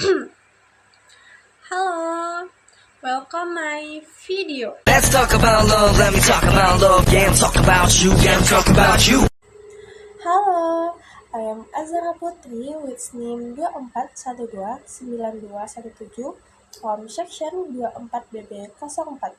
Halo, welcome my video. Let's talk about love, let me talk about love, yeah, I'm talking about you, yeah, I'm talking about you. Halo, I am Azara Putri with name 24129217 from section 24BB04.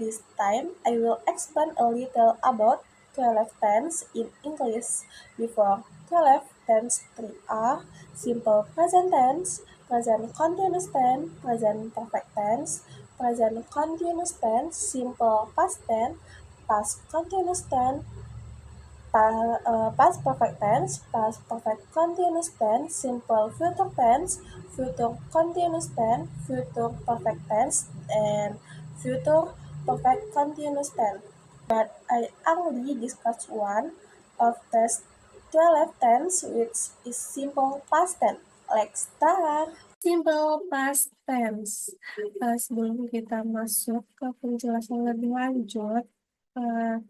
This time, I will explain a little about 12 tense in English. Before 12 tense 3 are simple present tense, present continuous tense, present perfect tense, present continuous tense, simple past tense, past continuous tense, past perfect tense, past perfect continuous tense, simple future tense, future continuous tense, future perfect tense, and future perfect continuous tense. But I only discussed one of the 12 tense, which is simple past tense. Let's start. Simple past tense. Sebelum kita masuk ke penjelasan lebih lanjut,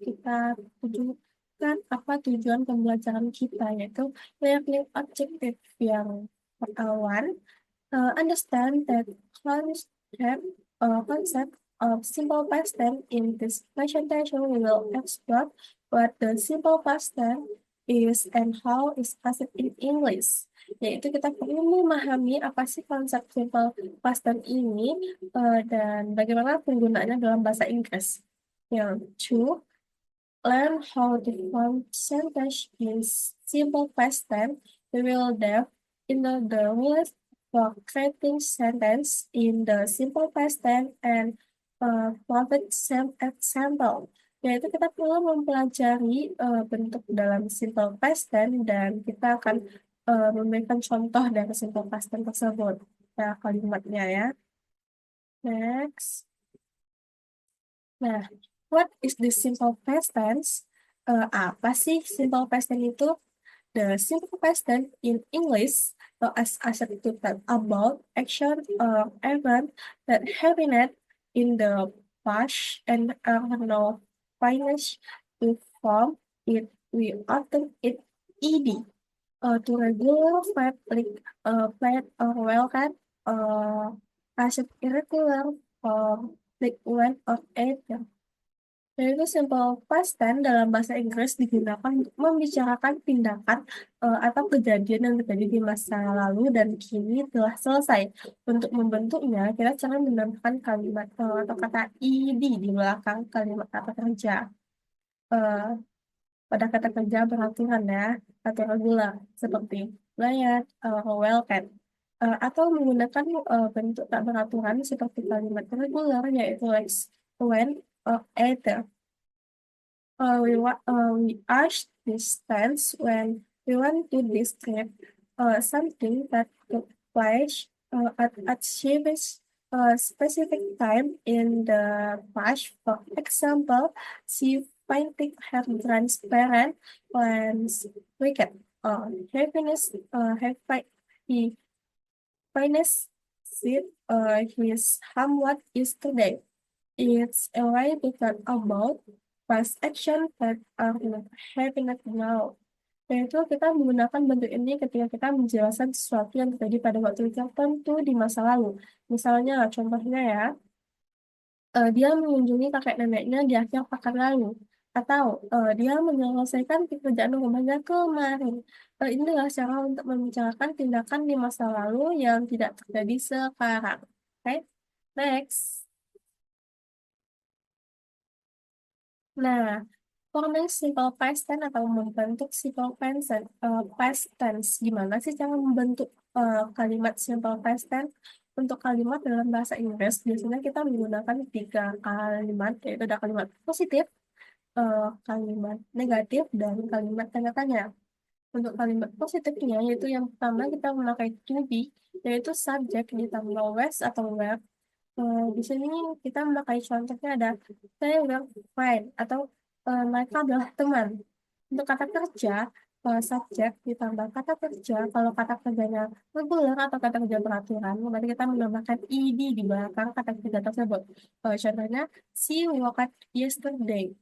kita tunjukkan apa tujuan pembelajaran kita, yaitu learning objective yang pertama. Understand that concept of simple past tense. In this presentation, we will explore what the simple past tense is and how it's used in English. Yaitu kita perlu memahami apa sih konsep simple past tense ini dan bagaimana penggunaannya dalam bahasa Inggris. Yang two, learn how to form sentence in simple past tense. We will dive into the rules for creating sentence in the simple past tense and provide some example. Yaitu kita perlu mempelajari bentuk dalam simple past tense dan kita akan memberikan contoh dari simple past tense tersebut. Nah, kalimatnya ya. Next. Nah, what is the simple past tense? Apa sih simple past tense itu? The simple past tense in English as to talk about action or event that happened in the past and are now finished to form it. We often it ed to regular verb like played or welcome as irregular or like when or either. Yaitu simple past tense dalam bahasa Inggris digunakan untuk membicarakan tindakan atau kejadian yang terjadi di masa lalu dan kini telah selesai. Untuk membentuknya, kita cara menambahkan kalimat atau kata ed di belakang kalimat kata kerja. Eh, Pada kata kerja beraturan ya, atau regular, seperti layak, welcome. Atau menggunakan bentuk tak beraturan seperti kalimat regular, yaitu like, when, either. We ask this tense when we want to describe something that took place at a specific time in the past. For example, she painted her transparent lens wicked. Happiness, he finished with his homework yesterday. It's a way to talk about past action that are not happening now. Yaitu kita menggunakan bentuk ini ketika kita menjelaskan sesuatu yang terjadi pada waktu tertentu di masa lalu. Misalnya, contohnya ya, dia mengunjungi kakek neneknya di akhir pekan lalu. Atau dia menyelesaikan pekerjaan rumahnya kemarin. Ini adalah cara untuk membicarakan tindakan di masa lalu yang tidak terjadi sekarang. Oke, next. Nah, forming simple past tense atau membentuk simple past tense. Gimana sih cara membentuk kalimat simple past tense? Untuk kalimat dalam bahasa Inggris, biasanya kita menggunakan tiga kalimat, yaitu ada kalimat positif, kalimat negatif, dan kalimat tanda tanya. Untuk kalimat positifnya, yaitu yang pertama kita memakai to be, yaitu subjek ditambah was atau were. Di sini kita memakai contohnya ada they were friend atau mereka adalah teman. Untuk kata kerja, subjek ditambah kata kerja. Kalau kata kerjanya regular atau kata kerja beraturan, berarti kita menambahkan ed di belakang kata kerja tersebut. Contohnya, she worked yesterday.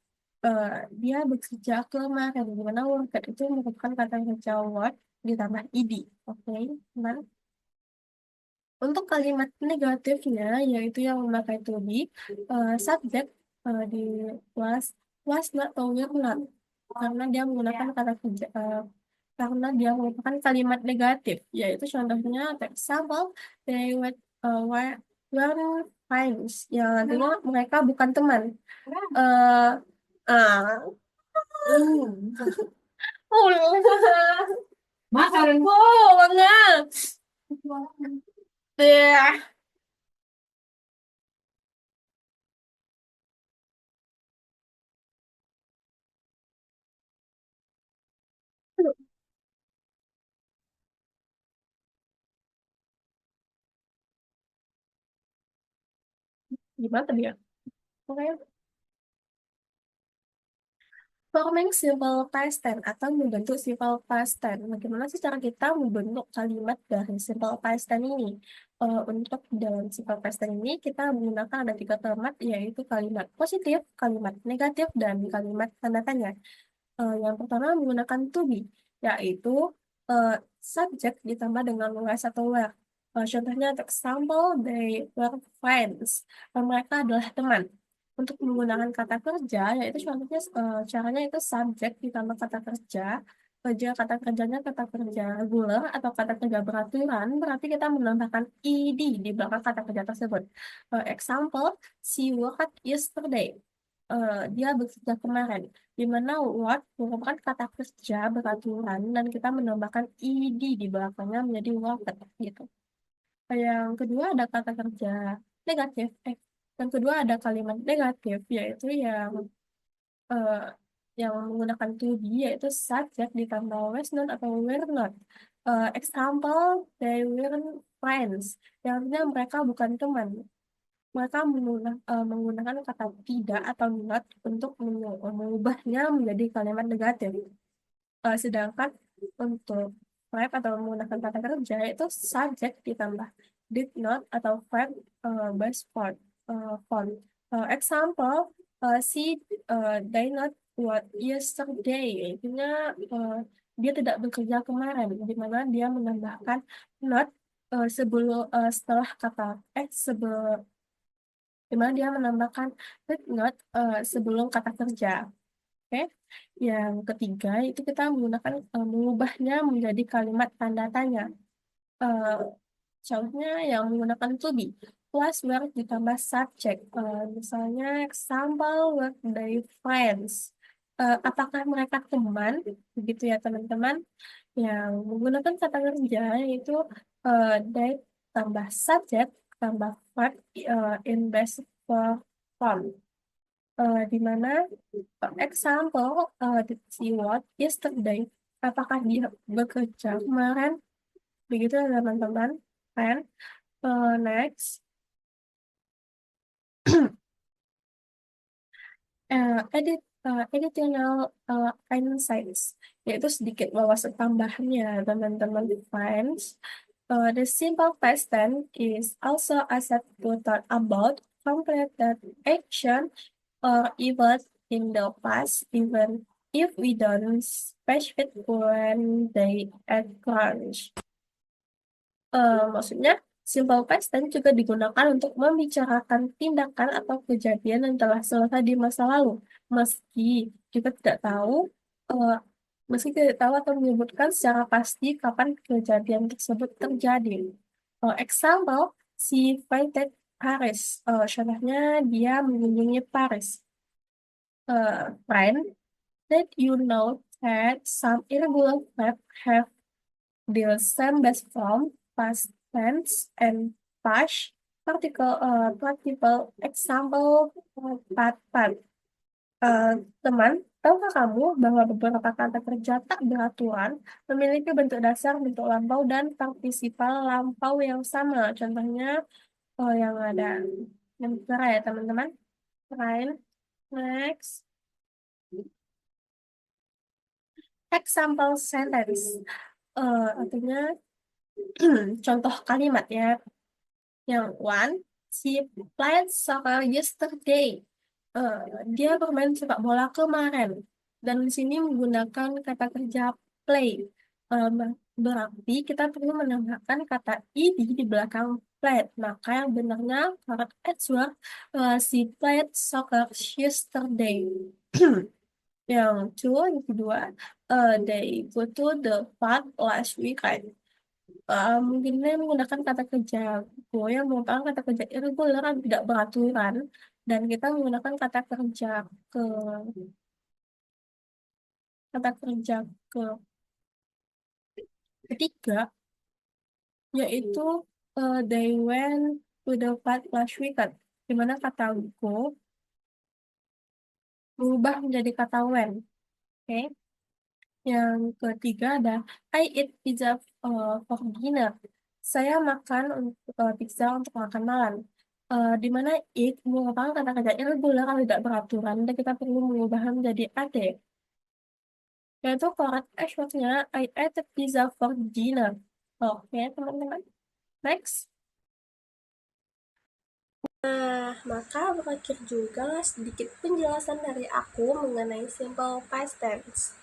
Dia bekerja kemarin. Di mana worked itu merupakan kata kerja work ditambah ed. Oke, teman. Untuk kalimat negatifnya, yaitu yang memakai to be, subjek di was, not atau were not. Karena dia menggunakan kata kerja, karena dia merupakan kalimat negatif, yaitu contohnya, for example, they were friends, yang artinya mereka bukan teman. Eh, ah, oh, banget. Ya, gimana tadi ya? Oke. Forming simple past tense atau membentuk simple past tense. Bagaimana sih cara kita membentuk kalimat dari simple past tense ini? Untuk dalam simple past tense ini kita menggunakan ada tiga format, yaitu kalimat positif, kalimat negatif, dan kalimat tanda tanya. Yang pertama menggunakan to be, yaitu uh, subjek ditambah dengan was atau were. Contohnya, untuk example, they were friends. Mereka adalah teman. Untuk menggunakan kata kerja, yaitu contohnya, caranya itu subjek ditambah kata kerja. Jika kata kerjanya kata kerja regular atau kata kerja beraturan, berarti kita menambahkan ed di belakang kata kerja tersebut. Example, she worked yesterday. Dia bekerja kemarin, di mana what merupakan kata kerja beraturan dan kita menambahkan ed di belakangnya menjadi worked gitu. Yang kedua ada kata kerja negatif. Yang kedua ada kalimat negatif, yaitu eh, yang menggunakan to be, yaitu subjek ditambah was not atau were not. Example, they weren't friends, yang artinya mereka bukan teman. Mereka menggunakan kata tidak atau not untuk mengubahnya menjadi kalimat negatif. Sedangkan untuk verb atau menggunakan kata kerja itu subjek ditambah did not atau verb base form. Example, she did not work yesterday. Intinya dia tidak bekerja kemarin, di mana dia menambahkan not setelah kata sebelum, di mana dia menambahkan did not sebelum kata kerja. Oke, yang ketiga itu kita menggunakan mengubahnya menjadi kalimat tanda tanya. Eh, Contohnya yang menggunakan to be, plus were ditambah subject. Misalnya example, were they friends? Apakah mereka teman? Begitu ya teman-teman. Yang menggunakan kata kerja yaitu they tambah subject tambah verb in base form. Di mana example, did she work yesterday? Apakah dia bekerja kemarin? Begitu ya, teman-teman. Kan? Next, additional insights, yaitu sedikit wawasan tambahannya, teman-teman. Friends. The simple past tense is also a set to talk about completed action or event in the past, even if we don't specify when they occur. Maksudnya, simple past tense juga digunakan untuk membicarakan tindakan atau kejadian yang telah selesai di masa lalu, meski kita tidak tahu, eh, meski tidak tahu atau menyebutkan secara pasti kapan kejadian tersebut terjadi. Example, she visited Paris. Contohnya, dia mengunjungi Paris. Friend, that you know that some irregular verbs have the same base form, past tense, and past participle. Example, part. Teman, tahukah kamu bahwa beberapa kata kerja tak beraturan memiliki bentuk dasar, bentuk lampau, dan partisipal lampau yang sama? Contohnya yang ada yang bicara ya teman-teman. Lain, next. Example sentence. Artinya contoh kalimat ya. Yang one, she played soccer yesterday. Eh, Dia bermain sepak bola kemarin. Dan di sini menggunakan kata kerja play. Berarti kita perlu menambahkan kata ed di belakang played. Maka yang benarnya correct answer she played soccer yesterday. Yang kedua, they go to the park last weekend. Mungkin dia menggunakan kata kerja go yang merupakan kata kerja irregular atau tidak beraturan, dan kita menggunakan ke kata kerja ke ketiga, yaitu they went to the park last weekend, di mana kata go berubah menjadi kata went. Oke. Yang ketiga ada I eat pizza for dinner. Saya makan pizza untuk makan malam. Di mana eat merupakan kata kerja irregular atau tidak beraturan, dan kita perlu mengubahnya menjadi ad. Yaitu correct answer-nya I ate a pizza for dinner. Oke, teman-teman. Next. Nah, maka berakhir juga sedikit penjelasan dari aku mengenai simple past tense.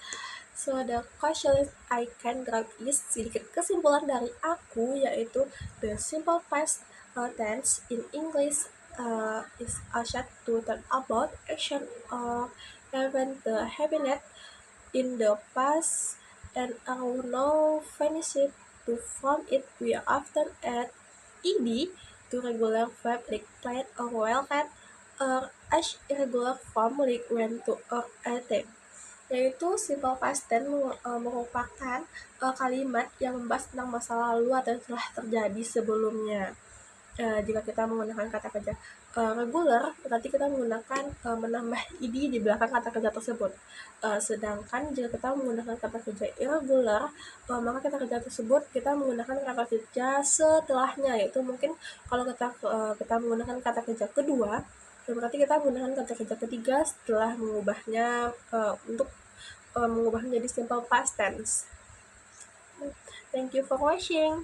So, the question I can grab is sedikit kesimpulan dari aku, yaitu the simple past tense in English is a short to talk about action or event that happened in the past and are now finished. To form it, we often add ed to regular verb like played or well read, or as irregular form like went to or attend. Yaitu simple past tense merupakan kalimat yang membahas tentang masa lalu atau yang telah terjadi sebelumnya. Jika kita menggunakan kata kerja regular, berarti kita menggunakan menambah ed di belakang kata kerja tersebut. Sedangkan jika kita menggunakan kata kerja irregular, maka kata kerja tersebut kita menggunakan kata kerja setelahnya, yaitu mungkin kalau kita menggunakan kata kerja kedua, berarti kita menggunakan kata kerja ketiga setelah mengubahnya untuk mengubah menjadi simple past tense. Thank you for watching.